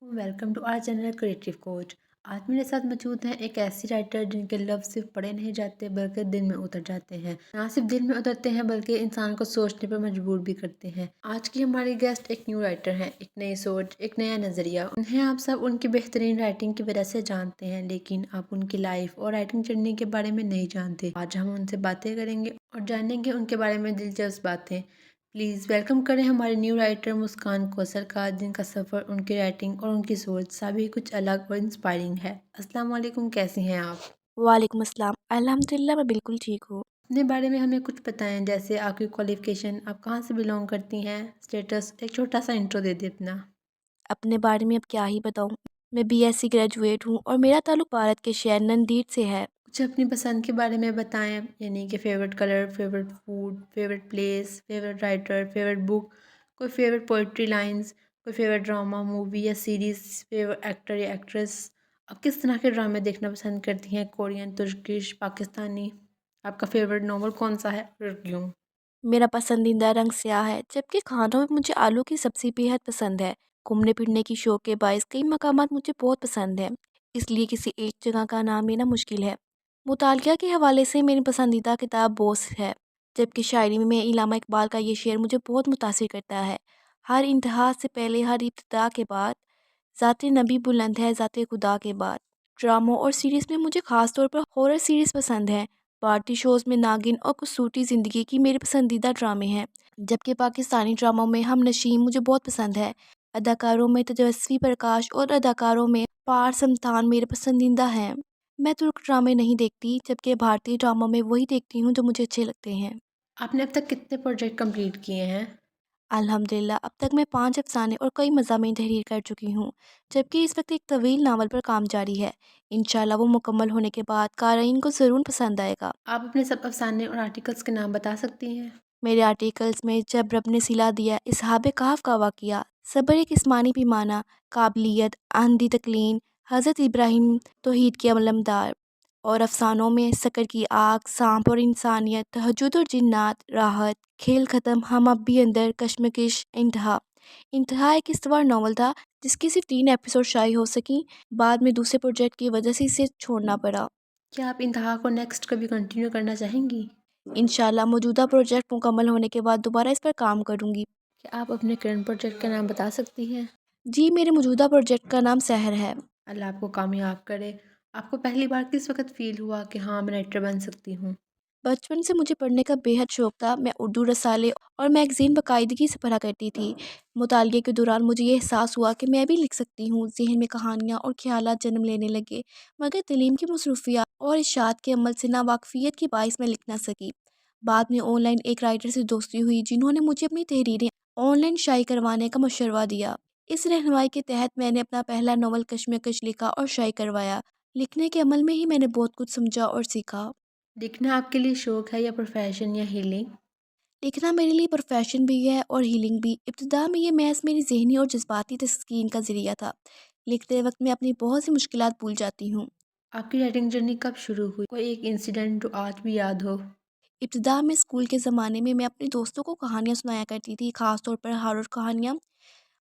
Welcome to our channel creative coach. आज मेरे साथ मौजूद हैं एक ऐसी राइटर जिनके लफ्ज़ सिर्फ पढ़े नहीं जाते बल्कि दिल में उतर जाते हैं। ना सिर्फ दिल में उतरते हैं बल्कि इंसान को सोचने पर मजबूर भी करते हैं। आज की हमारी गेस्ट एक न्यू राइटर हैं, एक नई सोच, एक नया नज़रिया। उन्हें आप सब उनकी बेहतरीन राइटिंग की वजह से जानते हैं, लेकिन आप उनकी लाइफ और राइटिंग जर्नी के बारे में नहीं जानते। आज हम उनसे बातें करेंगे और जानेंगे उनके बारे में दिलचस्प बातें। प्लीज़ वेलकम करें हमारे न्यू राइटर मुस्कान कौसर का, जिनका सफ़र, उनकी राइटिंग और उनकी सोच सभी कुछ अलग और इंस्पायरिंग है। अस्सलाम वालेकुम, कैसी हैं आप? वालेकुम अस्सलाम। अल्हम्दुलिल्लाह मैं बिल्कुल ठीक हूँ। अपने बारे में हमें कुछ बताएं, जैसे आपकी क्वालिफ़िकेशन, आप कहाँ से बिलोंग करती हैं, स्टेटस, एक छोटा सा इंट्रो दे दें अपना। अपने बारे में अब क्या ही बताऊँ। मैं बीएससी ग्रेजुएट हूँ और मेरा ताल्लुक भारत के शहर नंदीड से है। कुछ अपनी पसंद के बारे में बताएं, यानी कि favourite colour, favourite food, favourite place, favourite writer, favourite book, कोई फ़ेवरेट पोइट्री लाइन्स, कोई फ़ेवरेट ड्रामा, मूवी या सीरीज़, फ़ेवरेट एक्टर या एक्ट्रेस। आप किस तरह के ड्रामे देखना पसंद करती हैं? Korean, Turkish, Pakistani? आपका फ़ेवरेट नॉवल कौन-सा है और क्यों? मेरा पसंदीदा रंग स्याह है, जबकि खानों में मुझे आलू की सब्ज़ी बेहद पसंद है। घूमने-फिरने की शौक के बाइस कई मकामात मुझे बहुत पसंद हैं, इसलिए किसी एक जगह का नाम लेना मुश्किल है। मुतालिया के हवाले से मेरी पसंदीदा किताब बोस है, जबकि शायरी में इल्लामा इकबाल का ये शेर मुझे बहुत मुतासिर करता है। हर इंतहा से पहले, हर इब्तिदा के बाद, ज़ाते नबी बुलंद है ज़ाते खुदा के बाद। ड्रामों और सीरीज़ में मुझे ख़ास तौर पर हॉरर सीरीज़ पसंद हैं। भारतीय शोज़ में नागिन और कसूटी ज़िंदगी की मेरे पसंदीदा ड्रामे हैं, जबकि पाकिस्तानी ड्रामों में हम नशीम मुझे बहुत पसंद है। अदाकारों में तेजस्वी प्रकाश और अदाकारों में पार समतान मेरे पसंदीदा हैं। मैं तुर्क ड्रामे नहीं देखती, जबकि भारतीय ड्रामों में वही देखती हूँ जो मुझे अच्छे लगते हैं। आपने अब तक कितने प्रोजेक्ट कंप्लीट किए हैं? अल्हम्दुलिल्लाह अब तक मैं 5 अफ़साने और कई मज़ामीन तहरीर कर चुकी हूँ, जबकि इस वक्त एक तवील नावल पर काम जारी है। इंशाल्लाह वो मुकम्मल होने के बाद क़ारीन को ज़रूर पसंद आएगा। आप अपने सब अफ़साने और आर्टिकल्स के नाम बता सकती हैं? मेरे आर्टिकल्स में जब रब ने सिला दिया, इसहाब कहफ का वाक़या, सब्र एक इस्मानी पैमाना, काबिलियत, आंधी तकलीन, हज़रत इब्राहीम तौहीद के अलमदार, और अफ़सानों में सकर की आग, सांप और इंसानियत, तहज्जुद और जिन्नात, राहत, खेल ख़त्म, हम अब भी अंदर, कश्मकश, इंतहा। इंतहा एक इस्तवार नावल था जिसकी सिर्फ 3 एपिसोड शाये हो सकीं, बाद में दूसरे प्रोजेक्ट की वजह से इसे छोड़ना पड़ा। क्या आप इंतहा को नेक्स्ट कभी कंटिन्यू करना चाहेंगी? इंशाल्लाह मौजूदा प्रोजेक्ट मुकम्मल होने के बाद दोबारा इस पर काम करूँगी। क्या आप अपने करंट प्रोजेक्ट का नाम बता सकती हैं? जी, मेरे मौजूदा प्रोजेक्ट का नाम सहर है। अल्लाह आपको कामयाब करे। आपको पहली बार किस वक़्त फ़ील हुआ कि हाँ, मैं राइटर बन सकती हूँ? बचपन से मुझे पढ़ने का बेहद शौक था। मैं उर्दू रसाले और मैगज़ीन बाकायदगी से पढ़ा करती थी। मुतालिए के दौरान मुझे ये एहसास हुआ कि मैं भी लिख सकती हूँ। ज़हन में कहानियाँ और ख़्यालात जन्म लेने लगे, मगर तालीम की मसरूफ़ियत और इशाअत के अमल से नावाक़फ़ियत के बाइस मैं लिख ना सकी। बाद में ऑनलाइन एक राइटर से दोस्ती हुई, जिन्होंने मुझे अपनी तहरीरें ऑनलाइन शाये करवाने का मशवरा दिया। इस रहनुमाई के तहत मैंने अपना पहला नावल कशमकश लिखा और शाये करवाया। लिखने के अमल में ही मैंने बहुत कुछ समझा और सीखा। लिखना आपके लिए शौक है या प्रोफ़ेशन या हीलिंग? लिखना मेरे लिए प्रोफ़ेशन भी है और हीलिंग भी। इब्तिदा में ये महज़ मेरी ज़हनी और जज़्बाती तस्कीन का ज़रिया था। लिखते वक़्त मैं अपनी बहुत सी मुश्किलात भूल जाती हूँ। आपकी राइटिंग जर्नी कब शुरू हुई? कोई एक इंसिडेंट जो आज भी याद हो? इब्तिदा में स्कूल के ज़माने में मैं अपने दोस्तों को कहानियाँ सुनाया करती थी, ख़ास तौर पर हॉरर कहानियाँ।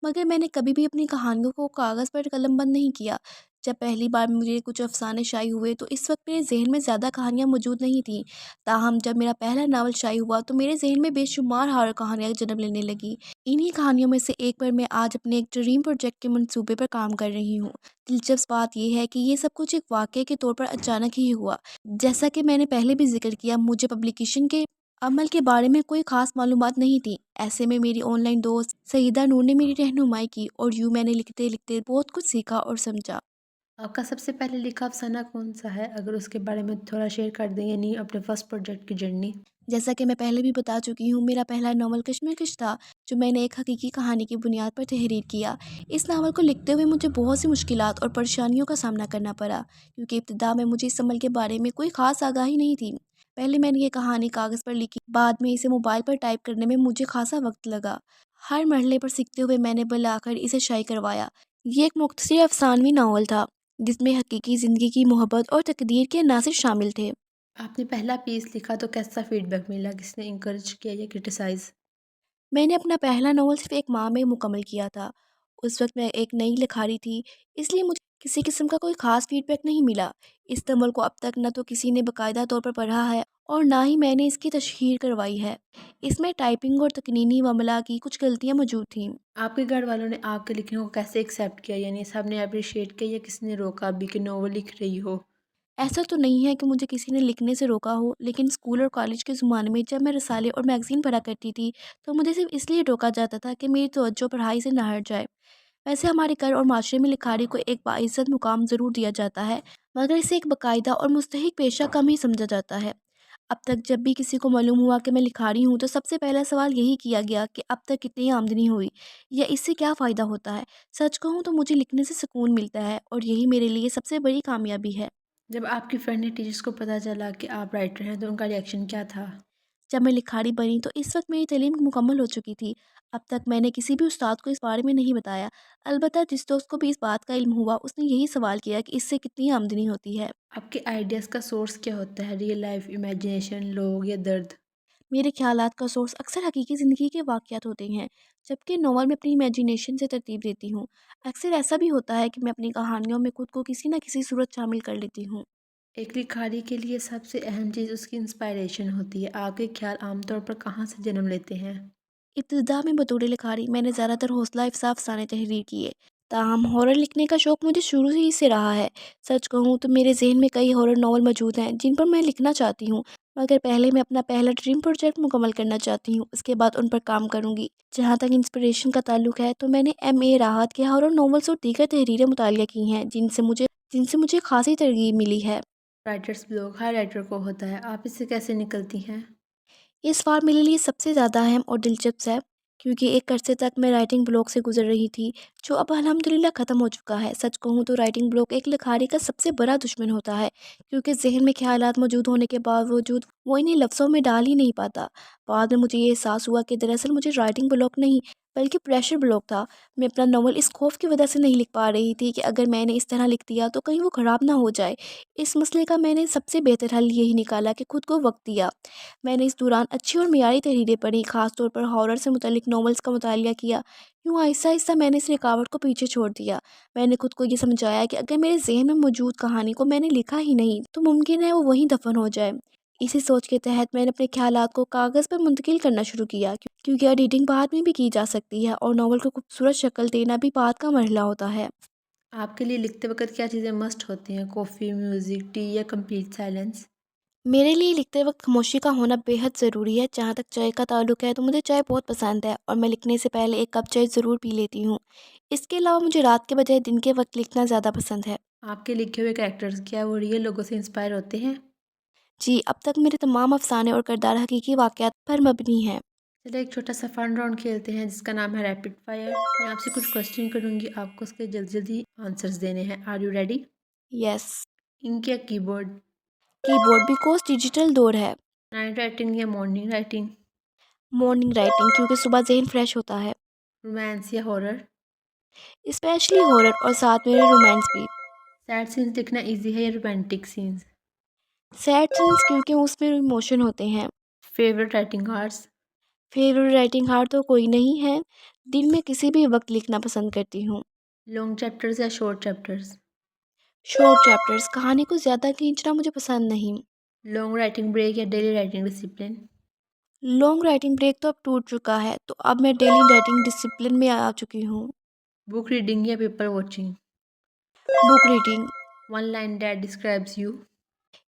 मगर मैंने कभी भी अपनी कहानियों को कागज़ पर कलमबंद नहीं किया। जब पहली बार मुझे कुछ अफ़साने शाये हुए तो इस वक़्त मेरे ज़हन में ज़्यादा कहानियाँ मौजूद नहीं थीं। ताहम जब मेरा पहला नावल शाये हुआ तो मेरे ज़हन में बेशुमार हॉरर कहानियाँ जन्म लेने लगीं। इन्हीं कहानियों में से एक पर मैं आज अपने एक ड्रीम प्रोजेक्ट के मंसूबे पर काम कर रही हूँ। दिलचस्प बात ये है कि ये सब कुछ एक वाक़ये के तौर पर अचानक ही हुआ। जैसा कि मैंने पहले भी ज़िक्र किया, मुझे पब्लिकेशन के अमल के बारे में कोई ख़ास मालूमात नहीं थी। ऐसे में मेरी ऑनलाइन दोस्त सईदा नूर ने मेरी रहनुमाई की और यूँ मैंने लिखते-लिखते बहुत कुछ सीखा और समझा। आपका सबसे पहले लिखा अफ़साना कौन-सा है? अगर उसके बारे में थोड़ा शेयर कर दें, यानी अपने फर्स्ट प्रोजेक्ट की जर्नी। जैसा कि मैं पहले भी बता चुकी हूँ, मेरा पहला नावल कशमकश था, जो मैंने एक हकीकी कहानी की बुनियाद पर तहरीर किया। इस नावल को लिखते हुए मुझे बहुत सी मुश्किलात और परेशानियों का सामना करना पड़ा, क्योंकि इब्तिदा में मुझे इस अमल के बारे में कोई ख़ास आगाही नहीं थी। पहले मैंने ये कहानी कागज़ पर लिखी, बाद में इसे मोबाइल पर टाइप करने में मुझे ख़ासा वक़्त लगा। हर मरहले पर सीखते हुए मैंने बिलाखिर इसे शाये करवाया। ये एक मुख्तसर अफ़सानवी नावल था, जिसमें हकीकी ज़िंदगी की मोहब्बत और तकदीर के अनासिर शामिल थे। आपने पहला पीस लिखा तो कैसा फीडबैक मिला? किसने इंकरेज किया या क्रिटिसाइज़? मैंने अपना पहला नॉवल सिर्फ़ 1 माह में मुकम्मल किया था। उस वक़्त मैं एक नई लिखारी थी, इसलिए मुझे किसी किस्म का कोई ख़ास फ़ीडबैक नहीं मिला। इस नॉवल को अब तक ना तो किसी ने बाकायदा तौर पर पढ़ा है और ना ही मैंने इसकी तशहीर करवाई है। इसमें टाइपिंग और तकनीनी अमला की कुछ गलतियाँ मौजूद थीं। आपके घर वालों ने आपके लिखने को कैसे एक्सेप्ट किया? यानी सबने अप्रिशिएट किया या किसी ने रोका अभी कि नोवेल लिख रही हो? ऐसा तो नहीं है कि मुझे किसी ने लिखने से रोका हो, लेकिन स्कूल और कॉलेज के ज़माने में जब मैं रसाले और मैगज़ीन पढ़ा करती थी, तो मुझे सिर्फ़ इसलिए रोका जाता था कि मेरी तवज्जो पढ़ाई से ना हट जाए। वैसे हमारे घर और माशरे में लिखारी को एक बाइज़्ज़त मुकाम ज़रूर दिया जाता है, मगर इसे एक बाकायदा और मुस्तहिक पेशा कम ही समझा जाता है। अब तक जब भी किसी को मालूम हुआ कि मैं लिखारी हूँ, तो सबसे पहला सवाल यही किया गया कि अब तक कितनी आमदनी हुई या इससे क्या फ़ायदा होता है। सच कहूँ तो मुझे लिखने से सुकून मिलता है और यही मेरे लिए सबसे बड़ी कामयाबी है। जब आपकी फ्रेंड ने टीचर्स को पता चला कि आप राइटर हैं तो उनका रिएक्शन क्या था? जब मैं लिखारी बनी तो इस वक्त मेरी तालीम मुकम्मल हो चुकी थी। अब तक मैंने किसी भी उस्ताद को इस बारे में नहीं बताया। अलबत्ता जिस दोस्त को भी इस बात का इल्म हुआ, उसने यही सवाल किया कि इससे कितनी आमदनी होती है। आपके आइडियाज़ का सोर्स क्या होता है? रियल लाइफ, इमेजिनेशन, लोग या दर्द? मेरे ख़्यालात का सोर्स अक्सर हकीकी ज़िंदगी के वाक़यात होते हैं, जबकि नॉवल में अपनी इमेजिनेशन से तरतीब देती हूँ। अक्सर ऐसा भी होता है कि मैं अपनी कहानियों में खुद को किसी न किसी सूरत शामिल कर लेती हूँ। एक लिखारी के लिए सबसे अहम चीज़ उसकी इंस्पायरेशन होती है। आपके ख्याल आमतौर पर कहाँ से जन्म लेते हैं? इब्तिदा में बतौर लिखारी मैंने ज़्यादातर हौसला अफ़ज़ा अफ़साने तहरीर किए। ताहम हॉरर लिखने का शौक़ मुझे शुरू ही से रहा है। सच कहूँ तो मेरे ज़हन में कई हॉरर नॉवल मौजूद हैं जिन पर मैं लिखना चाहती हूँ, मगर पहले मैं अपना पहला ड्रीम प्रोजेक्ट मुकम्मल करना चाहती हूँ, उसके बाद उन पर काम करूँगी। जहाँ तक इंस्पिरेशन का ताल्लुक है, तो मैंने एम.ए. राहत के हॉरर नॉवेल्स और दीगर तहरीरें मुतालिया की हैं जिनसे मुझे ख़ासी तरग़ीब मिली है। राइटर्स ब्लॉक हर राइटर को होता है। आप इससे कैसे निकलती हैं? इस बार मेरे लिए सबसे ज़्यादा अहम और दिलचस्प है, क्योंकि एक अरसे तक मैं राइटिंग ब्लॉक से गुजर रही थी, जो अब अल्हम्दुलिल्लाह ख़त्म हो चुका है। सच कहूँ तो राइटिंग ब्लॉक एक लिखारी का सबसे बड़ा दुश्मन होता है, क्योंकि जहन में ख्यालात मौजूद होने के बावजूद वो इन्हें लफ्ज़ों में डाल ही नहीं पाता। बाद में मुझे ये एहसास हुआ कि दरअसल मुझे राइटिंग ब्लॉक नहीं, बल्कि प्रेशर ब्लॉक था। मैं अपना नॉवल इस खौफ की वजह से नहीं लिख पा रही थी कि अगर मैंने इस तरह लिख दिया तो कहीं वो ख़राब ना हो जाए। इस मसले का मैंने सबसे बेहतर हल यही निकाला कि खुद को वक्त दिया। मैंने इस दौरान अच्छी और मियारी तहरीरें पढ़ी, ख़ास तौर पर हॉरर से मुतल्लिक़ नॉवेल्स का मुतालिया किया। यूँ आहिस्ता-आहिस्ता मैंने इस रुकावट को पीछे छोड़ दिया। मैंने खुद को ये समझाया कि अगर मेरे ज़हन में मौजूद कहानी को मैंने लिखा ही नहीं, तो मुमकिन है वो वहीं दफ़न हो जाए। इसी सोच के तहत मैंने अपने ख़्यालात को कागज़ पर मुंतकिल करना शुरू किया, क्योंकि एडिटिंग बाद में भी की जा सकती है और नॉवल को खूबसूरत शक्ल देना भी बाद का मरहला होता है। आपके लिए लिखते वक़्त क्या चीज़ें मस्ट होती हैं? कॉफ़ी, म्यूज़िक, टी या कंप्लीट साइलेंस? मेरे लिए लिखते वक्त खामोशी का होना बेहद ज़रूरी है। जहाँ तक चाय का ताल्लुक है, तो मुझे चाय बहुत पसंद है और मैं लिखने से पहले 1 कप चाय ज़रूर पी लेती हूँ। इसके अलावा मुझे रात के बजाय दिन के वक्त लिखना ज़्यादा पसंद है। आपके लिखे हुए कैरेक्टर्स क्या वो रियल लोगों से इंस्पायर होते हैं? जी, अब तक मेरे तमाम अफ़साने और किरदार हकीकी वाक़यात पर मबनी हैं। चलिए एक छोटा-सा फन राउंड खेलते हैं जिसका नाम है रैपिड फायर। मैं आपसे कुछ क्वेश्चन करूँगी, आपको उसके जल्दी-जल्दी आंसर्स देने हैं। Are you ready? Yes. Ink या कीबोर्ड? कीबोर्ड बिकॉज़ डिजिटल दौर है। नाइट राइटिंग या मॉर्निंग राइटिंग? मॉर्निंग राइटिंग क्योंकि सुबह ज़हन फ्रेश होता है। रोमांस या हॉरर? स्पेशली हॉरर और साथ में रोमांस भी। सैड सीन्स लिखना ईज़ी है या रोमांटिक सीन्स? सैड सीन्स क्योंकि उसमें इमोशन होते हैं। Favourite writing hours? Favourite writing हार तो कोई नहीं है। दिन में किसी भी वक़्त लिखना पसंद करती हूँ। लॉन्ग चैप्टर्स या शॉर्ट चैप्टर्स? शॉर्ट चैप्टर्स कहानी को ज़्यादा खींचना मुझे पसंद नहीं। लॉन्ग राइटिंग ब्रेक या daily writing discipline? Long writing break तो अब टूट चुका है, तो अब मैं डेली राइटिंग डिसिप्लिन में आ चुकी हूँ। बुक रीडिंग या paper watching? Book reading. One line that describes you?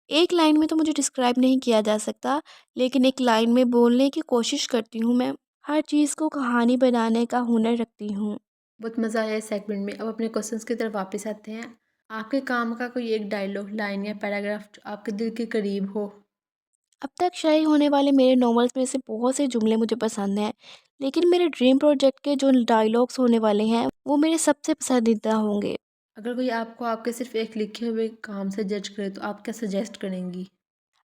एक लाइन में तो मुझे डिस्क्राइब नहीं किया जा सकता, लेकिन एक लाइन में बोलने की कोशिश करती हूँ मैं। हर चीज़ को कहानी बनाने का हुनर रखती हूँ। बहुत मज़ा आया इस सेगमेंट में। अब अपने क्वेश्चंस की तरफ वापस आते हैं। आपके काम का कोई एक डायलॉग, लाइन या पैराग्राफ जो आपके दिल के करीब हो? अब तक शाये होने वाले मेरे नॉवेल्स में से बहुत से जुमले मुझे पसंद हैं, लेकिन मेरे ड्रीम प्रोजेक्ट के जो डायलॉग्स होने वाले हैं, वो मेरे सबसे पसंदीदा होंगे। अगर कोई आपको आपके सिर्फ एक लिखे हुए काम से जज करे तो आप क्या सजेस्ट करेंगी?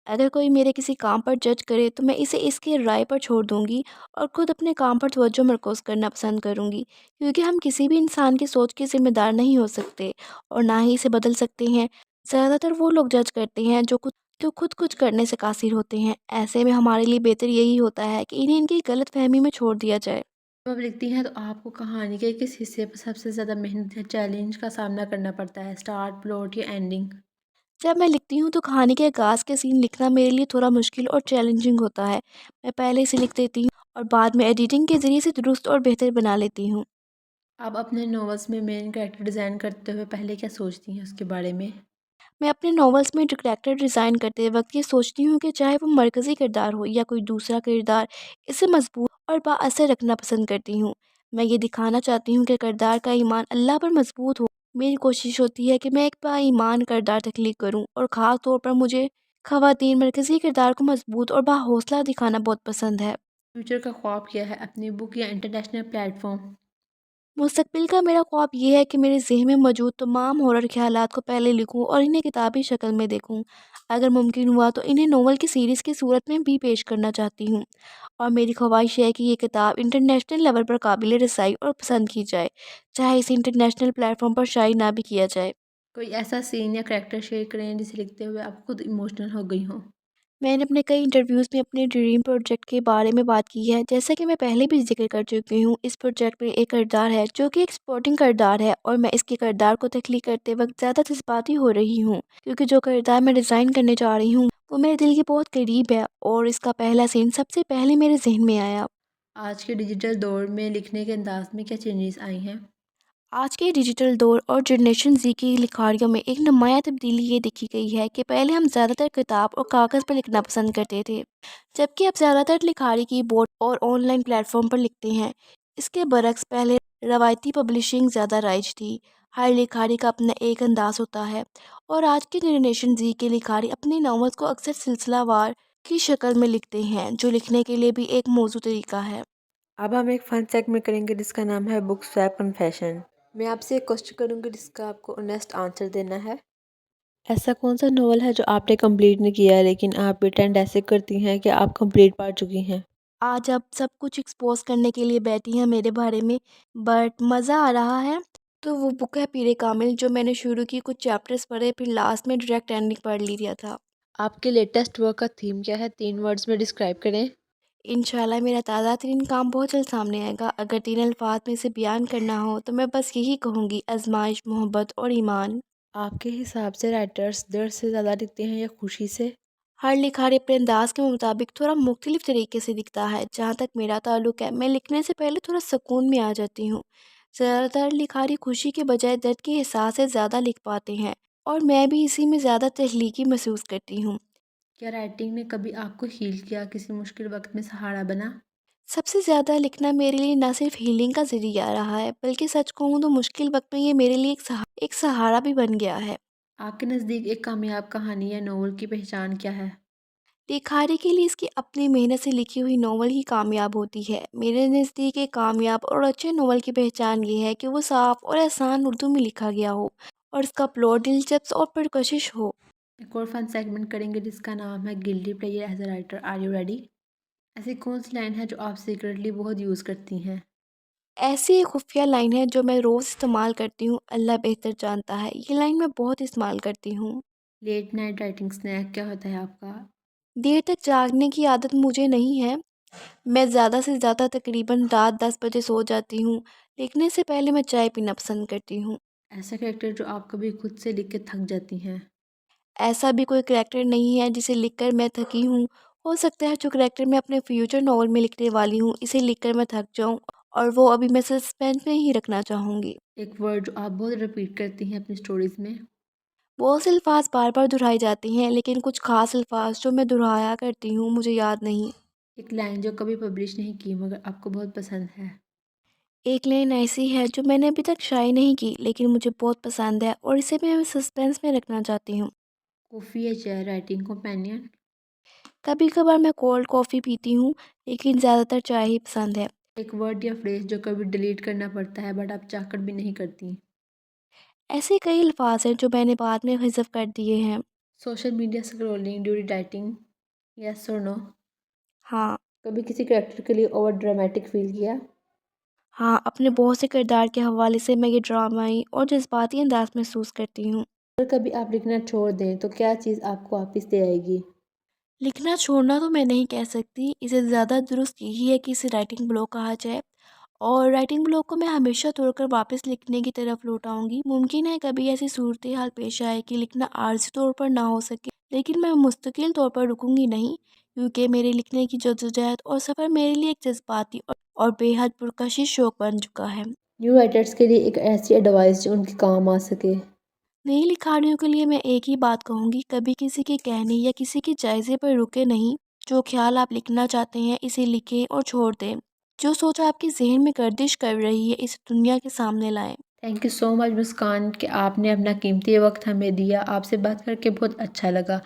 अगर कोई मेरे किसी काम पर जज करे तो मैं इसे इसकी राय पर छोड़ दूंगी और खुद अपने काम पर तवज्जो मरकूज़ करना पसंद करूंगी, क्योंकि हम किसी भी इंसान की सोच के ज़िम्मेदार नहीं हो सकते और ना ही इसे बदल सकते हैं। ज़्यादातर वो लोग जज करते हैं जो खुद तो खुद कुछ करने से कासिर होते हैं। ऐसे में हमारे लिए बेहतर यही होता है कि इन्हें इनकी गलतफहमी में छोड़ दिया जाए। जब आप लिखती हैं तो आपको कहानी के किस हिस्से पर सबसे ज़्यादा मेहनत या चैलेंज का सामना करना पड़ता है, स्टार्ट, प्लॉट या एंडिंग? जब मैं लिखती हूँ तो कहानी के आगाज़ के सीन लिखना मेरे लिए थोड़ा मुश्किल और चैलेंजिंग होता है। मैं पहले इसे लिख देती हूँ और बाद में एडिटिंग के ज़रिए इसे दुरुस्त और बेहतर बना लेती हूँ। आप अपने नॉवेल्स में मेन कैरेक्टर डिज़ाइन करते हुए पहले क्या सोचती हैं उसके बारे में? मैं अपने नॉवेल्स में कैरेक्टर डिज़ाइन करते वक्त ये सोचती हूँ कि चाहे वो मरकज़ी किरदार हो या कोई दूसरा किरदार, इसे मजबूत और बाअसर रखना पसंद करती हूँ। मैं ये दिखाना चाहती हूँ कि किरदार का ईमान अल्लाह पर मजबूत हो। मेरी कोशिश होती है कि मैं एक बाईमान किरदार तख्लीक करूँ और ख़ास तौर पर मुझे ख़वातीन मरकज़ी किरदार को मजबूत और बाहौसला दिखाना बहुत पसंद है। फ्यूचर का ख्वाब क्या है, अपनी बुक या इंटरनेशनल प्लेटफॉर्म? मुस्तकबिल का मेरा ख्वाब ये है कि मेरे ज़हन में मौजूद तमाम हॉरर ख़यालात को पहले लिखूँ और इन्हें किताबी शक्ल में देखूँ। अगर मुमकिन हुआ तो इन्हें नॉवल की सीरीज़ की सूरत में भी पेश करना चाहती हूँ। और मेरी ख्वाहिश है कि ये किताब इंटरनेशनल लेवल पर काबिल रसाई और पसंद की जाए, चाहे इसे इंटरनेशनल प्लेटफॉर्म पर शाये ना भी किया जाए। कोई ऐसा सीन या कैरेक्टर शेयर करें जिसे लिखते हुए आप खुद इमोशनल हो गई हों? मैंने अपने कई इंटरव्यूज़ में अपने ड्रीम प्रोजेक्ट के बारे में बात की है। जैसा कि मैं पहले भी ज़िक्र कर चुकी हूँ, इस प्रोजेक्ट में एक किरदार है जो कि एक सपोर्टिंग किरदार है और मैं इसके किरदार को तख्लीक करते वक्त ज़्यादा जज्बाती हो रही हूँ, क्योंकि जो किरदार मैं डिज़ाइन करने जा रही हूँ वो मेरे दिल के बहुत करीब है और इसका पहला सीन सबसे पहले मेरे जहन में आया। आज के डिजिटल दौर में लिखने के अंदाज में क्या चेंजेस आई हैं? आज के डिजिटल दौर और जनरेशन ज़ी की लिखाड़ियों में एक नुमाया तब्दीली ये देखी गई है कि पहले हम ज़्यादातर किताब और कागज़ पर लिखना पसंद करते थे, जबकि अब ज़्यादातर लिखाड़ी कीबोर्ड और ऑनलाइन प्लेटफॉर्म पर लिखते हैं। इसके बरक्स पहले रवायती पब्लिशिंग ज़्यादा राइज थी। हर लिखाड़ी का अपना एक अंदाज होता है और आज की जनरेशन ज़ी के लिखाड़ी अपने नावल्स को अक्सर सिलसिलावार की शक्ल में लिखते हैं, जो लिखने के लिए भी एक मौजूद तरीका है। अब हम एक फन सेगमेंट करेंगे जिसका नाम है बुक स्वैप कन्फेशन। मैं आपसे एक क्वेश्चन करूंगी जिसका आपको ऑनेस्ट आंसर देना है। ऐसा कौन सा नॉवल है जो आपने कंप्लीट नहीं किया है लेकिन आप प्रिटेंड ऐसे करती हैं कि आप कंप्लीट पढ़ चुकी हैं? आज आप सब कुछ एक्सपोज़ करने के लिए बैठी हैं मेरे बारे में, बट मज़ा आ रहा है। तो वो बुक है पीरे कामिल, जो मैंने शुरू की, कुछ चैप्टर्स पढ़े, फिर लास्ट में डायरेक्ट एंडिंग पढ़ लिया था। आपके लेटेस्ट वर्क का थीम क्या है? 3 वर्ड्स में डिस्क्राइब करें। इंशाल्लाह मेरा ताज़ा तरीन काम बहुत जल्द सामने आएगा। अगर 3 अल्फ़ाज़ में इसे बयान करना हो तो मैं बस यही कहूँगी: आज़माइश, मोहब्बत और ईमान। आपके हिसाब से राइटर्स दर्द से ज़्यादा लिखते हैं या खुशी से? हर लिखारी अपने अंदाज के मुताबिक थोड़ा मुख्तलिफ तरीके से दिखता है। जहाँ तक मेरा ताल्लुक़ है, मैं लिखने से पहले थोड़ा सुकून में आ जाती हूँ। ज़्यादातर लिखारी खुशी के बजाय दर्द के एहसास से ज़्यादा लिख पाते हैं और मैं भी इसी में ज़्यादा तख्लीकी महसूस करती हूँ। क्या राइटिंग ने कभी आपको हील किया, किसी मुश्किल वक्त में सहारा बना? सबसे ज़्यादा लिखना मेरे लिए न सिर्फ हीलिंग का ज़रिया रहा है, बल्कि सच कहूँ तो मुश्किल वक्त में ये मेरे लिए एक सहारा भी बन गया है। आपके नज़दीक एक कामयाब कहानी या नॉवल की पहचान क्या है? लिखारी के लिए इसकी अपनी मेहनत से लिखी हुई नॉवल ही कामयाब होती है। मेरे नज़दीक एक कामयाब और अच्छे नॉवल की पहचान ये है कि वो साफ़ और आसान उर्दू में लिखा गया हो और इसका प्लॉट दिलचस्प और पुरकशिश हो। एक और फन सेगमेंट करेंगे जिसका नाम है guilty player as a writer, are you ready? ऐसी कौन सी लाइन है जो आप सीक्रेटली बहुत यूज़ करती हैं? ऐसी एक खुफिया लाइन है जो मैं रोज़ इस्तेमाल करती हूँ, अल्लाह बेहतर जानता है। ये लाइन मैं बहुत इस्तेमाल करती हूँ। लेट नाइट राइटिंग स्नैक क्या होता है आपका? देर तक जागने की आदत मुझे नहीं है। मैं ज़्यादा से ज़्यादा तकरीबन रात 10 बजे सो जाती हूँ। लिखने से पहले मैं चाय पीना पसंद करती हूँ। ऐसा कैरेक्टर जो आप कभी खुद से लिख के थक जाती हैं? ऐसा भी कोई करैक्टर नहीं है जिसे लिखकर मैं थकी हूँ। हो सकता है जो करैक्टर मैं अपने फ्यूचर नॉवल में लिखने वाली हूँ, इसे लिखकर मैं थक जाऊँ और वो अभी मैं सस्पेंस में ही रखना चाहूँगी। एक वर्ड जो आप बहुत रिपीट करती हैं अपनी स्टोरीज़ में? बहुत से अल्फाज बार-बार दोहराए जाते हैं, लेकिन कुछ ख़ास अल्फाज जो मैं दोहराया करती हूँ, मुझे याद नहीं। एक लाइन जो कभी पब्लिश नहीं की मगर आपको बहुत पसंद है? एक लाइन ऐसी है जो मैंने अभी तक शाये नहीं की, लेकिन मुझे बहुत पसंद है और इसे मैं सस्पेंस में रखना चाहती हूँ। कॉफ़ी या चाय राइटिंग कंपेनियन? कभी-कभार मैं कोल्ड कॉफ़ी पीती हूँ, लेकिन ज़्यादातर चाय ही पसंद है। एक वर्ड या फ्रेज़ जो कभी डिलीट करना पड़ता है बट आप चाहकर भी नहीं करती? ऐसे कई अल्फाज हैं जो मैंने बाद में हिज़फ़ कर दिए हैं। Social media scrolling during writing, yes और नो? हाँ। कभी किसी कैरेक्टर के लिए ओवर ड्रामेटिक फ़ील किया? हाँ, अपने बहुत से किरदार के हवाले से मैं ये ड्रामाई और जज़्बाती अंदाज़ महसूस करती हूँ। अगर कभी आप लिखना छोड़ दें तो क्या चीज़ आपको वापस ले आएगी? लिखना छोड़ना तो मैं नहीं कह सकती, इसे ज़्यादा दुरुस्त यही है कि इसे राइटिंग ब्लॉक कहा जाए। और राइटिंग ब्लॉक को मैं हमेशा तोड़कर वापस लिखने की तरफ लौटाऊँगी। मुमकिन है कभी ऐसी सूरत-ए-हाल पेश आए कि लिखना आर्ज़ी तौर पर ना हो सके, लेकिन मैं मुस्तकिल तौर पर रुकूँगी नहीं, क्योंकि मेरे लिखने की जद्दोजहद और सफ़र मेरे लिए एक जज़्बाती और बेहद पुरकशिश शौक बन चुका है। न्यू राइटर्स के लिए एक ऐसी एडवाइस जो उनके काम आ सके। नई लिखाड़ियों के लिए मैं एक ही बात कहूँगी, कभी किसी के कहने या किसी के जायज़े पर रुके नहीं। जो ख़्याल आप लिखना चाहते हैं, इसे लिखें और छोड़ दें। जो सोच आपके ज़हन में गर्दिश कर रही है, इसे दुनिया के सामने लाएँ। थैंक यू सो मच मुस्कान कि आपने अपना कीमती वक्त हमें दिया। आपसे बात करके बहुत अच्छा लगा।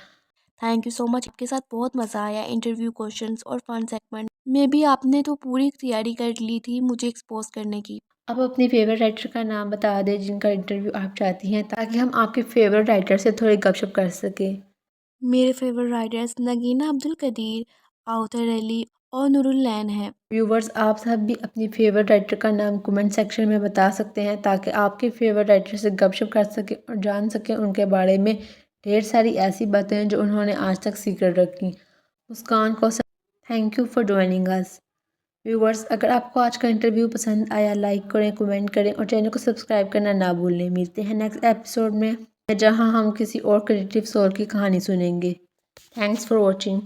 Thank you so much. आपके साथ बहुत मज़ा आया। इंटरव्यू क्वेश्चंस और फन सेगमेंट में भी आपने तो पूरी तैयारी कर ली थी मुझे एक्सपोज़ करने की। आप अपनी फेवरेट राइटर का नाम बता दें जिनका इंटरव्यू आप चाहती हैं, ताकि हम आपके फेवरेट राइटर से थोड़ी गपशप कर सकें। मेरे फेवरेट राइटर्स नगीना अब्दुल कदीर, आउतर अली और नूरुल हैं। व्यूवर्स, आप सब भी अपनी फेवरेट राइटर का नाम कमेंट सेक्शन में बता सकते हैं, ताकि आपके फेवरेट राइटर से गपशप कर सकें और जान सकें उनके बारे में ढेर सारी ऐसी बातें जो उन्होंने आज तक सीक्रेट रखी। मुस्कान को thank you for joining us. Viewers, अगर आपको आज का इंटरव्यू पसंद आया, लाइक करें, कमेंट करें और चैनल को सब्सक्राइब करना ना भूलें। मिलते हैं नेक्स्ट एपिसोड में, जहां हम किसी और क्रिएटिव सोल की कहानी सुनेंगे। Thanks for watching.